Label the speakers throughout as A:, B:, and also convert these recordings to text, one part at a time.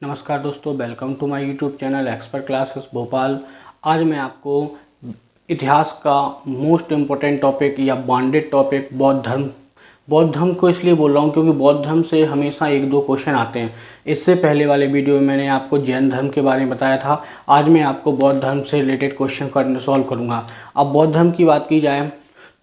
A: नमस्कार दोस्तों, welcome to my YouTube channel Expert Classes Bhopal. आज मैं आपको इतिहास का मोस्ट इम्पोर्टेंट टॉपिक या बॉन्डेड टॉपिक बौद्ध धर्म को इसलिए बोल रहा हूँ क्योंकि बौद्ध धर्म से हमेशा एक दो क्वेश्चन आते हैं। इससे पहले वाले वीडियो में मैंने आपको जैन धर्म के बारे में बताया था। आज मैं आपको बौद्ध धर्म से रिलेटेड क्वेश्चन सॉल्व करूँगा। अब बौद्ध धर्म की बात की जाए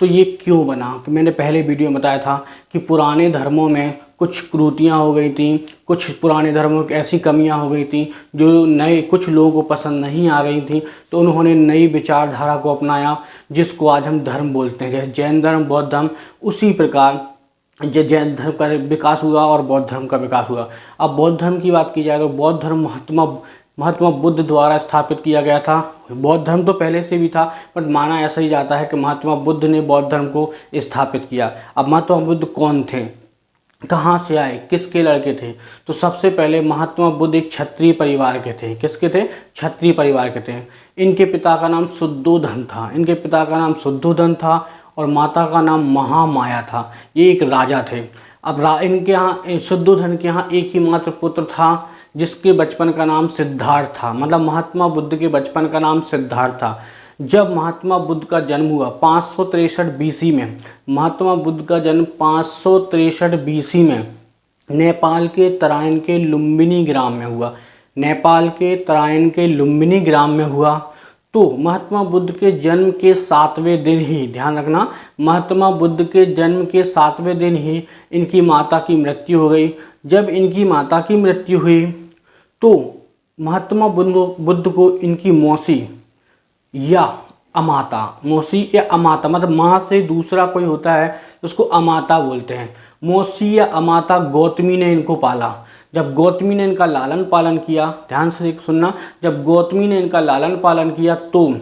A: तो ये क्यों बना, कि मैंने पहले वीडियो में बताया था कि पुराने धर्मों में कुछ त्रुटियाँ हो गई थी, कुछ पुराने धर्मों की ऐसी कमियां हो गई थी जो नए कुछ लोगों को पसंद नहीं आ रही थी, तो उन्होंने नई विचारधारा को अपनाया जिसको आज हम धर्म बोलते हैं। जैसे जैन धर्म, बौद्ध धर्म, उसी प्रकार जैन धर्म का विकास हुआ और बौद्ध धर्म का विकास हुआ। अब बौद्ध धर्म की बात की जाए तो बौद्ध धर्म महात्मा बुद्ध द्वारा स्थापित किया गया था। बौद्ध धर्म तो पहले से भी था, पर माना ऐसा ही जाता है कि महात्मा बुद्ध ने बौद्ध धर्म को स्थापित किया। अब महात्मा बुद्ध कौन थे, कहाँ से आए, किसके लड़के थे? तो सबसे पहले महात्मा बुद्ध एक क्षत्रिय परिवार के थे। किसके थे? क्षत्रिय परिवार के थे। इनके पिता का नाम शुद्धोधन था और माता का नाम महामाया था। ये एक राजा थे। अब इनके यहाँ शुद्धोधन के यहाँ एक ही मात्र पुत्र था जिसके बचपन का नाम सिद्धार्थ था। मतलब महात्मा बुद्ध के बचपन का नाम सिद्धार्थ था। जब महात्मा बुद्ध का जन्म हुआ 563 बीसी में, महात्मा बुद्ध का जन्म 563 बीसी में नेपाल के तराइन के लुम्बिनी ग्राम में हुआ। नेपाल के तराइन के लुम्बिनी ग्राम में हुआ। तो महात्मा बुद्ध के जन्म के 7वें दिन ही, ध्यान रखना, महात्मा बुद्ध के जन्म के 7वें दिन ही इनकी माता की मृत्यु हो गई। जब इनकी माता की मृत्यु हुई तो महात्मा बुद्ध को इनकी मौसी या अमाता, मौसी या अमाता, मतलब माँ से दूसरा कोई होता है तो उसको अमाता बोलते हैं। मौसी या अमाता गौतमी ने इनको पाला। जब गौतमी ने इनका लालन पालन किया, ध्यान से सुनना, जब गौतमी ने इनका लालन पालन किया तो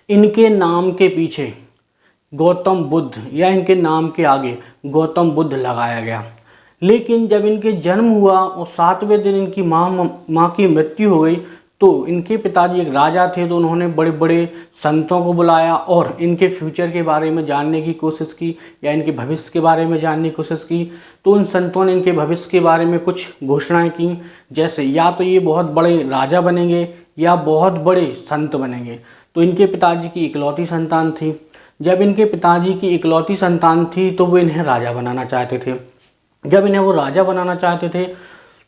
A: इनके नाम के पीछे गौतम बुद्ध या इनके नाम के आगे गौतम बुद्ध लगाया गया। लेकिन जब इनके जन्म हुआ और 7वें दिन इनकी माँ की मृत्यु हो गई तो इनके पिताजी एक राजा थे, तो उन्होंने बड़े बड़े संतों को बुलाया और इनके फ्यूचर के बारे में जानने की कोशिश की या इनके भविष्य के बारे में जानने की कोशिश की। तो उन संतों ने इनके भविष्य के बारे में कुछ घोषणाएं की, जैसे या तो ये बहुत बड़े राजा बनेंगे या बहुत बड़े संत बनेंगे। तो इनके पिताजी की इकलौती संतान थी। जब इनके पिताजी की इकलौती संतान थी तो वो इन्हें राजा बनाना चाहते थे। जब इन्हें वो राजा बनाना चाहते थे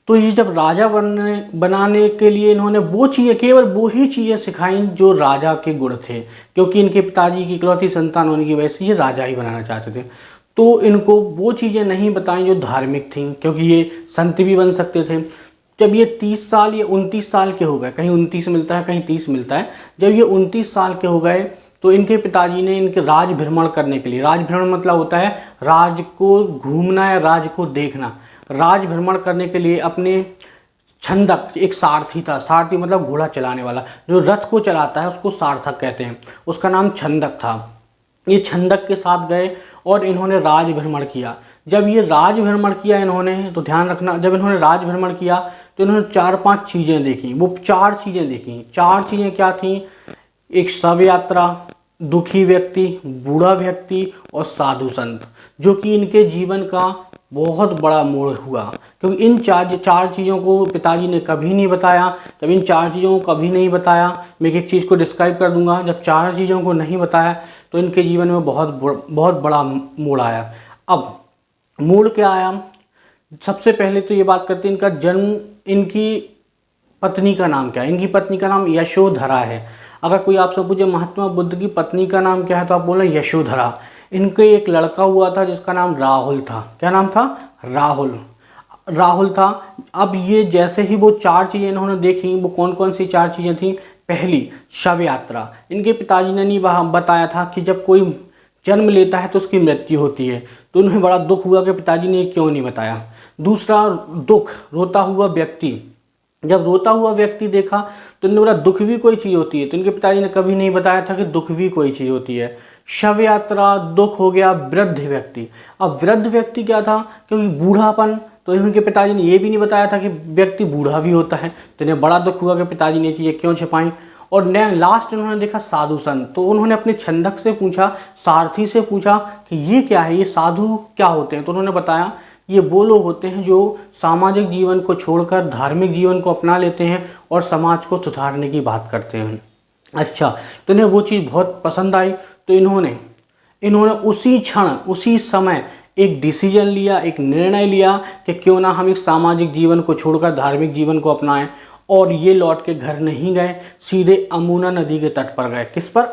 A: तो ये जब राजा बनाने के लिए इन्होंने वो चीज़ें, केवल वो ही चीज़ें सिखाई जो राजा के गुण थे, क्योंकि इनके पिताजी की इकलौती संतान होने की वजह से ये राजा ही बनाना चाहते थे। तो इनको वो चीज़ें नहीं बताई जो धार्मिक थीं, क्योंकि ये संत भी बन सकते थे। जब ये 30 साल या 29 साल के हो गए, कहीं 29 मिलता है कहीं 30 मिलता है, जब ये 29 साल के हो गए तो इनके पिताजी ने इनके राज भ्रमण करने के लिए, राज भ्रमण मतलब होता है राज को घूमना या राज को देखना, राज भ्रमण करने के लिए अपने छंदक, एक सारथी था, सारथी मतलब घोड़ा चलाने वाला, जो रथ को चलाता है उसको सारथक कहते हैं, उसका नाम छंदक था। ये छंदक के साथ गए और इन्होंने राज भ्रमण किया। जब ये राज भ्रमण किया इन्होंने, तो ध्यान रखना, जब इन्होंने राज भ्रमण किया तो इन्होंने 4-5 चीज़ें देखी। वो 4 चीज़ें देखी। 4 चीज़ें क्या थीं? एक शव यात्रा, दुखी व्यक्ति, बूढ़ा व्यक्ति और साधु संत, जो कि इनके जीवन का बहुत बड़ा मोड़ हुआ, क्योंकि इन 4 चीज़ों को पिताजी ने कभी नहीं बताया। जब इन 4 चीज़ों को कभी नहीं बताया, मैं एक चीज़ को डिस्क्राइब कर दूंगा, जब 4 चीज़ों को नहीं बताया तो इनके जीवन में बहुत बड़ा मोड़ आया। अब मोड़ क्या आया? सबसे पहले तो ये बात करते हैं इनका जन्म, इनकी पत्नी का नाम क्या है? इनकी पत्नी का नाम यशोधरा है। अगर कोई आपसे पूछे महात्मा बुद्ध की पत्नी का नाम क्या है तो आप बोलें यशोधरा। इनके एक लड़का हुआ था जिसका नाम राहुल था। क्या नाम था? राहुल था। अब ये जैसे ही वो 4 चीज़ें इन्होंने देखी, वो कौन कौन सी 4 चीज़ें थीं? पहली, शव यात्रा। इनके पिताजी ने नहीं बताया था कि जब कोई जन्म लेता है तो उसकी मृत्यु होती है, तो उन्हें बड़ा दुख हुआ कि पिताजी ने क्यों नहीं बताया। दूसरा, दुख, रोता हुआ व्यक्ति। जब रोता हुआ व्यक्ति देखा तो इन्होंने बोला दुख भी कोई चीज़ होती है, तो इनके पिताजी ने कभी नहीं बताया था कि दुख भी कोई चीज़ होती है। शव यात्रा, दुख हो गया। वृद्ध व्यक्ति। अब वृद्ध व्यक्ति क्या था? क्योंकि बूढ़ापन, तो इनके पिताजी ने ये भी नहीं बताया था कि व्यक्ति बूढ़ा भी होता है, तो इन्हें बड़ा दुख हुआ कि पिताजी ने चीज़ें क्यों छिपाई। और लास्ट उन्होंने देखा साधु संत, तो उन्होंने अपने छंदक से पूछा, सारथी से पूछा कि ये क्या है, ये साधु क्या होते हैं? तो उन्होंने बताया ये वो लोग होते हैं जो सामाजिक जीवन को छोड़कर धार्मिक जीवन को अपना लेते हैं और समाज को सुधारने की बात करते हैं। अच्छा, तो इन्हें वो चीज़ बहुत पसंद आई, तो इन्होंने उसी क्षण उसी समय एक डिसीजन लिया, एक निर्णय लिया कि क्यों ना हम एक सामाजिक जीवन को छोड़कर धार्मिक जीवन को अपनाएं। और ये लौट के घर नहीं गए, सीधे अमूना नदी के तट पर गए। किस पर?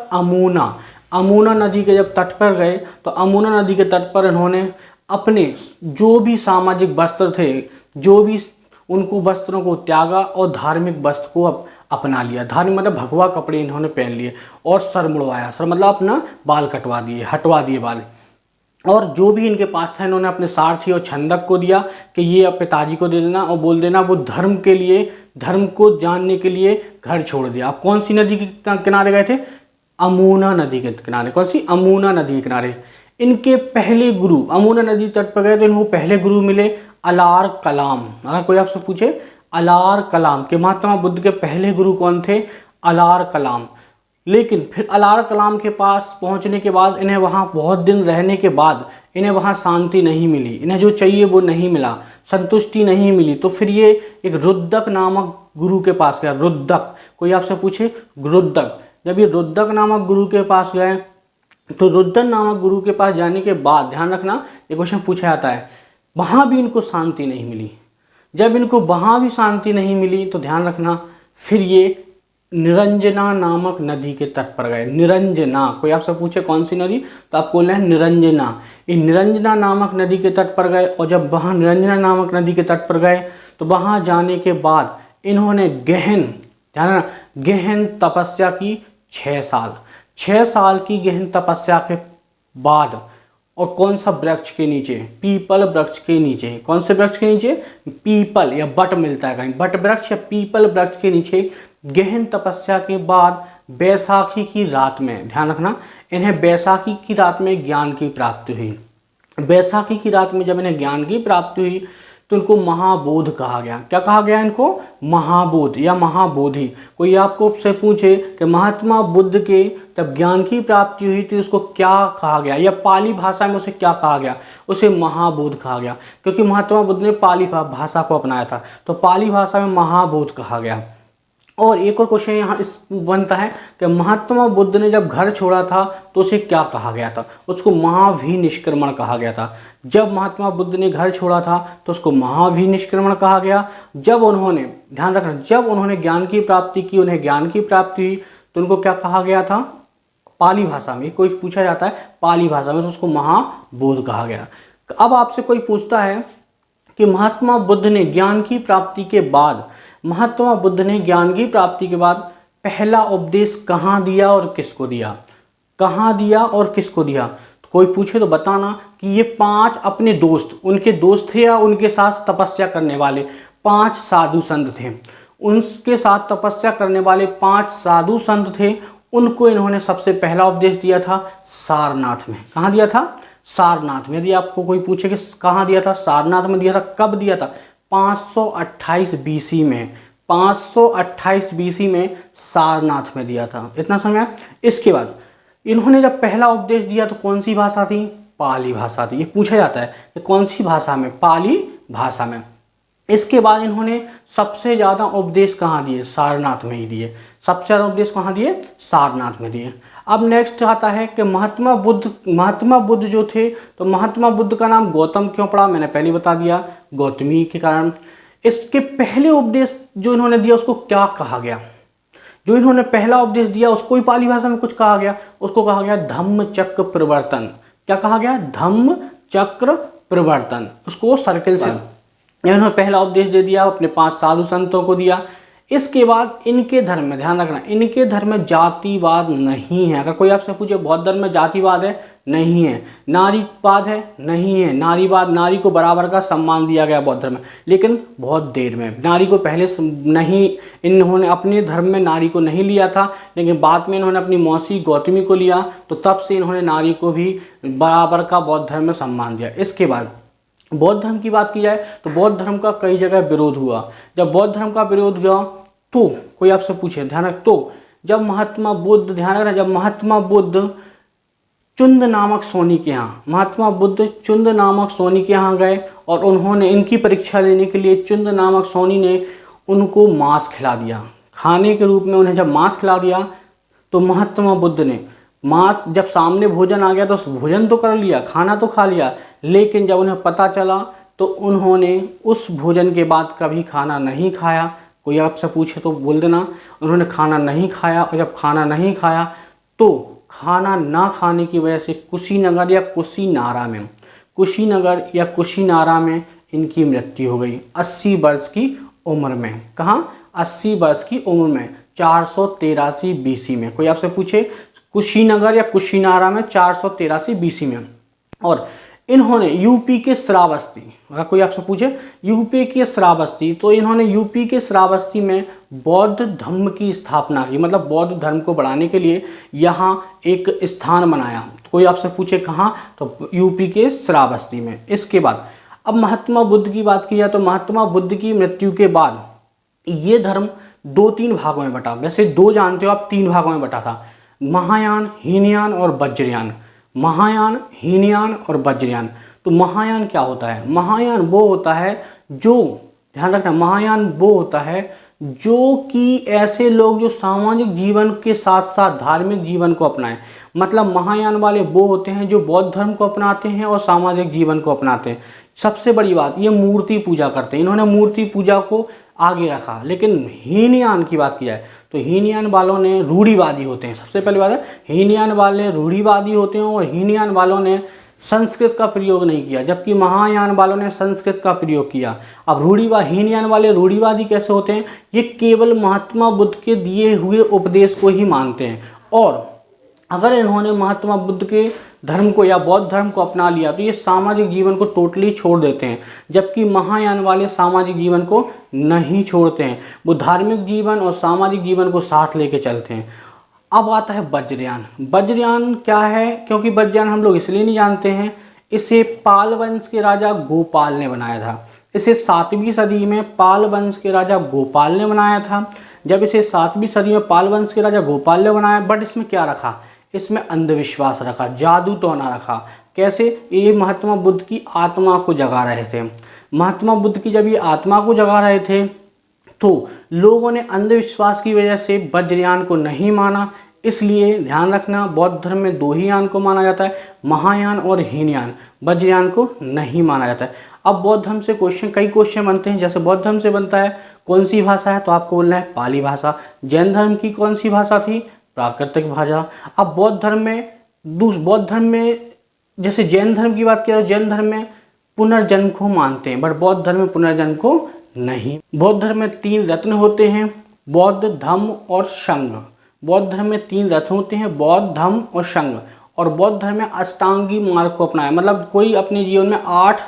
A: अमूना नदी के जब तट पर गए तो अमूना नदी के तट पर इन्होंने अपने जो भी सामाजिक वस्त्र थे, जो भी उनको वस्त्रों को त्यागा और धार्मिक वस्त्र को अपना लिया। धार्मिक मतलब भगवा कपड़े इन्होंने पहन लिए और सर मुड़वाया। सर मतलब अपना बाल कटवा दिए, हटवा दिए बाल। और जो भी इनके पास था इन्होंने अपने सारथी और छंदक को दिया कि ये पिताजी को दे देना और बोल देना वो धर्म के लिए, धर्म को जानने के लिए घर छोड़ दिया। आप कौन सी नदी के किनारे गए थे? अमूना नदी के किनारे। कौन सी? अमूना नदी के किनारे। इनके पहले गुरु अमूना नदी तट पर गए तो इनको पहले गुरु मिले अलार कलाम। अगर कोई आपसे पूछे अलार कलाम के महात्मा बुद्ध के पहले गुरु कौन थे? अलार कलाम। लेकिन फिर अलार कलाम के पास पहुंचने के बाद इन्हें वहाँ बहुत दिन रहने के बाद इन्हें वहाँ शांति नहीं मिली, इन्हें जो चाहिए वो नहीं मिला, संतुष्टि नहीं मिली। तो फिर ये एक रुद्रक नामक गुरु के पास गया। रुद्रक, कोई आपसे पूछे रुद्रक, जब ये रुद्रक नामक गुरु के पास गए तो रुद्रक नामक गुरु के पास जाने के बाद ध्यान रखना ये क्वेश्चन पूछा जाता है, वहाँ भी इनको शांति नहीं मिली। जब इनको वहाँ भी शांति नहीं मिली तो ध्यान रखना फिर ये निरंजना नामक नदी के तट पर गए। निरंजना, कोई आपसे पूछे कौन सी नदी तो आप बोल रहे हैं निरंजना। ये निरंजना नामक नदी के तट पर गए और जब वहाँ निरंजना नामक नदी के तट पर गए तो वहाँ जाने के बाद इन्होंने गहन तपस्या की। 6 साल की गहन तपस्या के बाद, और कौन सा वृक्ष के नीचे? पीपल वृक्ष के नीचे। कौन से वृक्ष के नीचे? पीपल या बट मिलता है कहीं, बट वृक्ष या पीपल वृक्ष के नीचे गहन तपस्या के बाद बैसाखी की रात में, ध्यान रखना, इन्हें बैसाखी की रात में ज्ञान की प्राप्ति हुई। बैसाखी की रात में जब इन्हें ज्ञान की प्राप्ति हुई तो इनको महाबोध कहा गया। क्या कहा गया इनको? महाबोध या महाबोधि। कोई आपको से पूछे कि महात्मा बुद्ध के जब ज्ञान की प्राप्ति हुई तो उसको क्या कहा गया, या पाली भाषा में उसे क्या कहा गया? उसे महाबोध कहा गया, क्योंकि महात्मा बुद्ध ने पाली भाषा को अपनाया था, तो पाली भाषा में महाबोध कहा गया। और एक और क्वेश्चन यहाँ इस बनता है कि महात्मा बुद्ध ने जब घर छोड़ा था तो उसे क्या कहा गया था? उसको महाभिनिष्क्रमण कहा गया था। जब महात्मा बुद्ध ने घर छोड़ा था तो उसको महाभिनिष्क्रमण कहा गया। जब उन्होंने, ध्यान रखना, जब उन्होंने ज्ञान की प्राप्ति की, उन्हें ज्ञान की प्राप्ति हुई तो उनको क्या कहा गया था? पाली भाषा में, कोई पूछा जाता है पाली भाषा में तो उसको महाबोध कहा गया। अब आपसे कोई पूछता है कि महात्मा बुद्ध ने ज्ञान की प्राप्ति के बाद, महात्मा बुद्ध ने ज्ञान की प्राप्ति के बाद पहला उपदेश कहाँ दिया और किसको दिया? कहाँ दिया और किसको दिया? तो कोई पूछे तो बताना कि ये 5 अपने दोस्त, उनके दोस्त थे या उनके साथ तपस्या करने वाले 5 साधु संत थे। उनके साथ तपस्या करने वाले 5 साधु संत थे, उनको इन्होंने सबसे पहला उपदेश दिया था सारनाथ में। कहाँ दिया था? सारनाथ में। यदि आपको कोई पूछे कि कहाँ दिया था? सारनाथ में दिया था। कब दिया था? 528 बीसी में। 528 बीसी में सारनाथ में दिया था। इतना समय। इसके बाद इन्होंने जब पहला उपदेश दिया तो कौन सी भाषा थी? पाली भाषा थी। ये पूछा जाता है कि कौन सी भाषा में? पाली भाषा में। इसके बाद इन्होंने सबसे ज़्यादा उपदेश कहाँ दिए? सारनाथ में ही दिए। सबसे ज़्यादा उपदेश कहाँ दिए? सारनाथ में दिए। अब नेक्स्ट आता है कि महात्मा बुद्ध जो थे, तो महात्मा बुद्ध का नाम गौतम क्यों पड़ा? मैंने पहले बता दिया, गौतमी के कारण। इसके पहले उपदेश जो इन्होंने दिया उसको क्या कहा गया? जो इन्होंने पहला उपदेश दिया उसको ही पाली भाषा में कुछ कहा गया, उसको कहा गया धम्म चक्र प्रवर्तन। क्या कहा गया? धम्म चक्र प्रवर्तन। उसको सर्किल से इन्होंने पहला उपदेश दे दिया, अपने 5 साधु संतों को दिया। इसके बाद इनके धर्म में, ध्यान रखना, इनके धर्म में जातिवाद नहीं है। अगर कोई आपसे पूछे बौद्ध धर्म में जातिवाद है? नहीं है। नारीवाद है? नहीं है। नारीवाद, नारी को बराबर का सम्मान दिया गया बौद्ध धर्म में, लेकिन बहुत देर में। नारी को पहले नहीं, इन्होंने अपने धर्म में नारी को नहीं लिया था, लेकिन बाद में इन्होंने अपनी मौसी गौतमी को लिया, तो तब से इन्होंने नारी को भी बराबर का बौद्ध धर्म में सम्मान दिया। इसके बाद बौद्ध धर्म की बात की जाए तो बौद्ध धर्म का कई जगह विरोध हुआ। जब बौद्ध धर्म का विरोध हुआ तो कोई आपसे पूछे, ध्यान रख, तो जब महात्मा बुद्ध, ध्यान रखना, जब महात्मा बुद्ध चुंद नामक सोनी के यहाँ, महात्मा बुद्ध चुंद नामक सोनी के यहाँ गए और उन्होंने इनकी परीक्षा लेने के लिए चुंद नामक सोनी ने उनको मांस खिला दिया। खाने के रूप में उन्हें जब मांस खिला दिया तो महात्मा बुद्ध ने मांस, जब सामने भोजन आ गया तो भोजन तो कर लिया, खाना तो खा लिया, लेकिन जब उन्हें पता चला तो उन्होंने उस भोजन के बाद कभी खाना नहीं खाया। कोई आपसे पूछे तो बोल देना उन्होंने खाना नहीं खाया। और जब खाना नहीं खाया तो खाना ना खाने की वजह से कुशीनगर या कुशीनारा में इनकी मृत्यु हो गई 80 वर्ष की उम्र में। कहाँ? 80 वर्ष की उम्र में, 483 BC में। कोई आपसे पूछे कुशीनगर या कुशीनारा में 483 BC में। और इन्होंने यूपी के श्रावस्ती, अगर कोई आपसे पूछे यूपी के श्रावस्ती, तो इन्होंने यूपी के श्रावस्ती में बौद्ध धर्म की स्थापना की। मतलब बौद्ध धर्म को बढ़ाने के लिए यहाँ एक स्थान बनाया। कोई आपसे पूछे कहाँ, तो यूपी के श्रावस्ती में। इसके बाद अब महात्मा बुद्ध की बात की जाए तो महात्मा बुद्ध की मृत्यु के बाद ये धर्म 2-3 भागों में बटा। वैसे 2 जानते हो आप, 3 भागों में बटा था, महायान, हीनयान और वज्रयान। महायान, हीनयान और वज्रयान। तो महायान क्या होता है? महायान वो होता है जो, ध्यान रखना, महायान वो होता है जो कि ऐसे लोग जो सामाजिक जीवन के साथ साथ धार्मिक जीवन को अपनाएं। मतलब महायान वाले वो होते हैं जो बौद्ध धर्म को अपनाते हैं और सामाजिक जीवन को अपनाते हैं। सबसे बड़ी बात, ये मूर्ति पूजा करते हैं। इन्होंने मूर्ति पूजा को आगे रखा। लेकिन हीनयान की बात की जाए तो हीनयान वालों ने रूढ़िवादी होते हैं। सबसे पहली बात है, हीनयान वाले रूढ़िवादी होते हैं और हीनयान वालों ने संस्कृत का प्रयोग नहीं किया, जबकि महायान वालों ने संस्कृत का प्रयोग किया। अब हीनयान वाले रूढ़िवादी कैसे होते हैं? ये केवल महात्मा बुद्ध के दिए हुए उपदेश को ही मानते हैं, और अगर इन्होंने महात्मा बुद्ध के धर्म को या बौद्ध धर्म को अपना लिया तो ये सामाजिक जीवन को टोटली छोड़ देते हैं। जबकि महायान वाले सामाजिक जीवन को नहीं छोड़ते हैं, वो धार्मिक जीवन और सामाजिक जीवन को साथ लेके चलते हैं। अब आता है वज्रयान। वज्रयान क्या है? क्योंकि वज्रयान हम लोग इसलिए नहीं जानते हैं, इसे पाल वंश के राजा गोपाल ने बनाया था। इसे 7वीं सदी में पाल वंश के राजा गोपाल ने बनाया था। जब इसे 7वीं सदी में पाल वंश के राजा गोपाल ने बनाया, बट इसमें क्या रखा? इसमें अंधविश्वास रखा, जादू टोना रखा। कैसे? ये महात्मा बुद्ध की आत्मा को जगा रहे थे। महात्मा बुद्ध की जब ये आत्मा को जगा रहे थे तो लोगों ने अंधविश्वास की वजह से वज्रयान को नहीं माना। इसलिए ध्यान रखना, बौद्ध धर्म में 2 ही यान को माना जाता है, महायान और हीनयान। वज्रयान को नहीं माना जाता है। अब बौद्ध धर्म से कई क्वेश्चन बनते हैं। जैसे बौद्ध धर्म से बनता है कौन सी भाषा है, तो आपको बोलना है पाली भाषा। जैन धर्म की कौन सी भाषा थी? प्राकृतिक भाषा। अब बौद्ध धर्म में जैसे जैन धर्म की बात किया तो जैन धर्म में पुनर्जन्म को मानते हैं, बट बौद्ध धर्म में पुनर्जन्म को नहीं। बौद्ध धर्म में 3 रत्न होते हैं, बौद्ध, धम्म और संघ। बौद्ध धर्म में 3 रत्न होते हैं, बौद्ध, धम्म और संघ। और बौद्ध धर्म में अष्टांगी मार्ग को अपनाया। मतलब कोई अपने जीवन में 8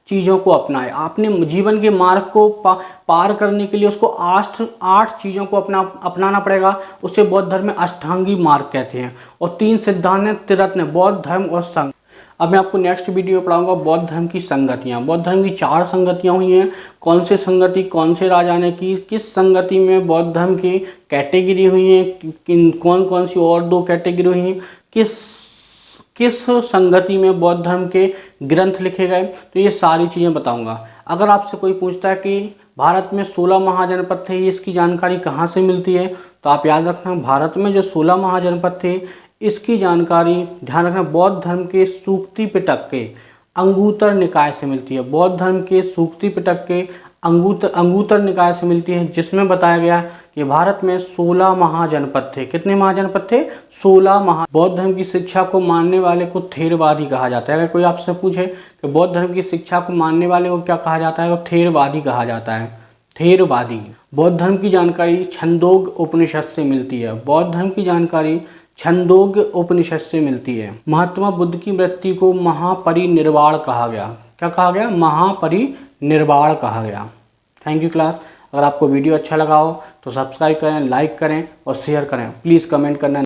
A: चीज़ों को अपनाए। अपने जीवन के मार्ग को पार करने के लिए उसको 8 चीज़ों को अपनाना पड़ेगा। उसे बौद्ध धर्म में अष्टांगी मार्ग कहते हैं। और 3 सिद्धांत हैं, त्रिरत्न, बौद्ध, धर्म और संघ। अब मैं आपको नेक्स्ट वीडियो में पढ़ाऊंगा बौद्ध धर्म की संगतियाँ। बौद्ध धर्म की 4 संगतियाँ हुई हैं। कौन से संगति कौन से राजा ने की, किस संगति में बौद्ध धर्म की कैटेगरी हुई है, कौन कौन सी और 2 कैटेगरी हुई हैं, किस संगति में बौद्ध धर्म के ग्रंथ लिखे गए, तो ये सारी चीज़ें बताऊंगा। अगर आपसे कोई पूछता है कि भारत में 16 महाजनपद थे, इसकी जानकारी कहाँ से मिलती है, तो आप याद रखना, भारत में जो 16 महाजनपद थे इसकी जानकारी ध्यान रखना बौद्ध धर्म के सूक्ति पिटक के अंगुत्तर निकाय से मिलती है। बौद्ध धर्म के सूक्ति पिटक के अंगुत्तर निकाय से मिलती है, जिसमें बताया गया कि भारत में 16 महाजनपद थे। कितने महाजनपद थे? 16 बौद्ध धर्म की शिक्षा को मानने वाले को थेरवादी कहा जाता है। अगर कोई आपसे पूछे कि बौद्ध धर्म की शिक्षा को मानने वाले को क्या कहा जाता है, तो थेरवादी कहा जाता है। थेरवादी। बौद्ध धर्म की जानकारी छंदोग उपनिषद से मिलती है। बौद्ध धर्म की जानकारी छंदोग उपनिषद से मिलती है। महात्मा बुद्ध की मृत्यु को महापरिनिर्वाण कहा गया। क्या कहा गया? महापरिनिर्वाण कहा गया। Thank you class. अगर आपको वीडियो अच्छा लगा हो तो सब्सक्राइब करें, लाइक करें और शेयर करें। प्लीज़ कमेंट करना